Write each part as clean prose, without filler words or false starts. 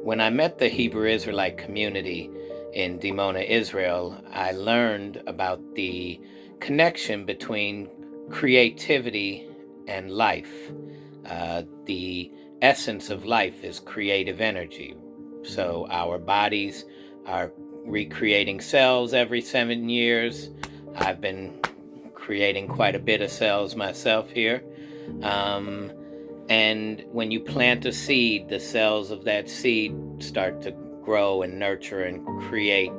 When I met the Hebrew Israelite community in Dimona, Israel, I learned about the connection between creativity and life. The essence of life is creative energy. So our bodies are recreating cells every 7 years. I've been creating quite a bit of cells myself here. And when you plant a seed, the cells of that seed start to grow and nurture and create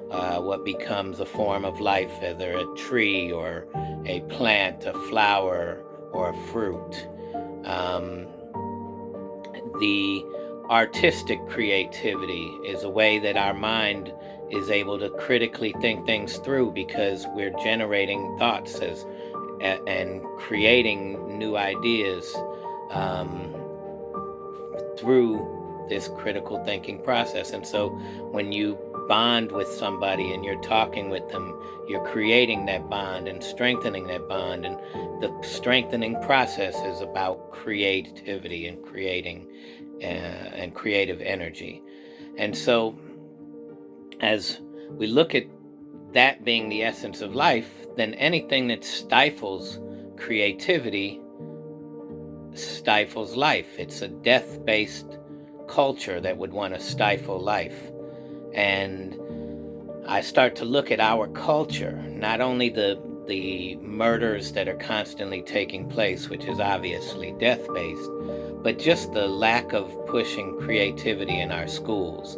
what becomes a form of life, whether a tree or a plant, a flower, or a fruit. The artistic creativity is a way that our mind is able to critically think things through, because we're generating thoughts and creating new ideas through this critical thinking process. And so when you bond with somebody and you're talking with them, you're creating that bond and strengthening that bond. And the strengthening process is about creativity and creating and creative energy. And so as we look at that being the essence of life, then anything that stifles creativity stifles life. It's a death-based culture that would want to stifle life. And I start to look at our culture, not only the murders that are constantly taking place, which is obviously death-based, but just the lack of pushing creativity in our schools,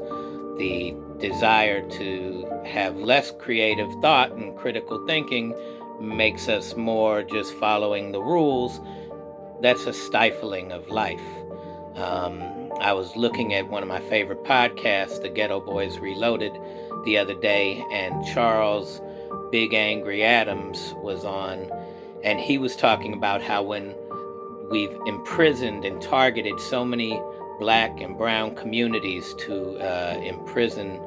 the desire to have less creative thought and critical thinking makes us more just following the rules. That's a stifling of life. I was looking at one of my favorite podcasts, The Ghetto Boys Reloaded, the other day, and Charles Big Angry Adams was on, and he was talking about how when we've imprisoned and targeted so many Black and brown communities to imprison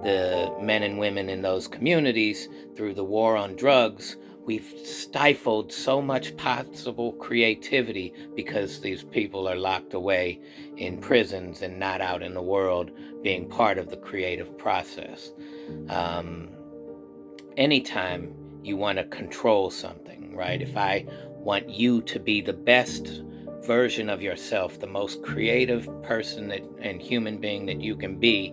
the men and women in those communities through the war on drugs, we've stifled so much possible creativity because these people are locked away in prisons and not out in the world being part of the creative process. Anytime you want to control something, right? If I want you to be the best version of yourself, the most creative person and human being that you can be,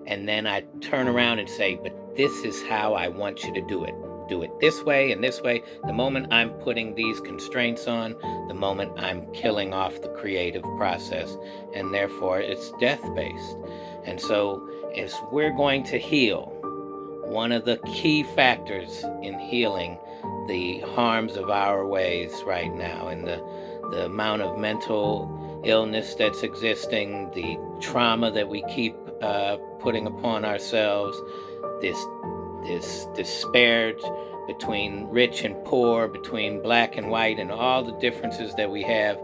and then I turn around and say, but this is how I want you to do it. Do it this way and this way. The moment I'm putting these constraints on, the moment I'm killing off the creative process, and therefore it's death-based. And so as we're going to heal, one of the key factors in healing the harms of our ways right now, and the amount of mental illness that's existing, the trauma that we keep putting upon ourselves, this despair between rich and poor, between black and white, and all the differences that we have,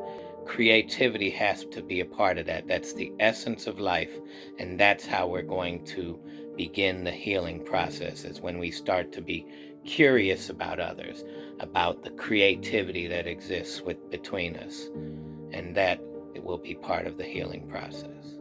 creativity has to be a part of that. That's the essence of life, and that's how we're going to begin the healing process, is when we start to be curious about others, about the creativity that exists between us, and that it will be part of the healing process.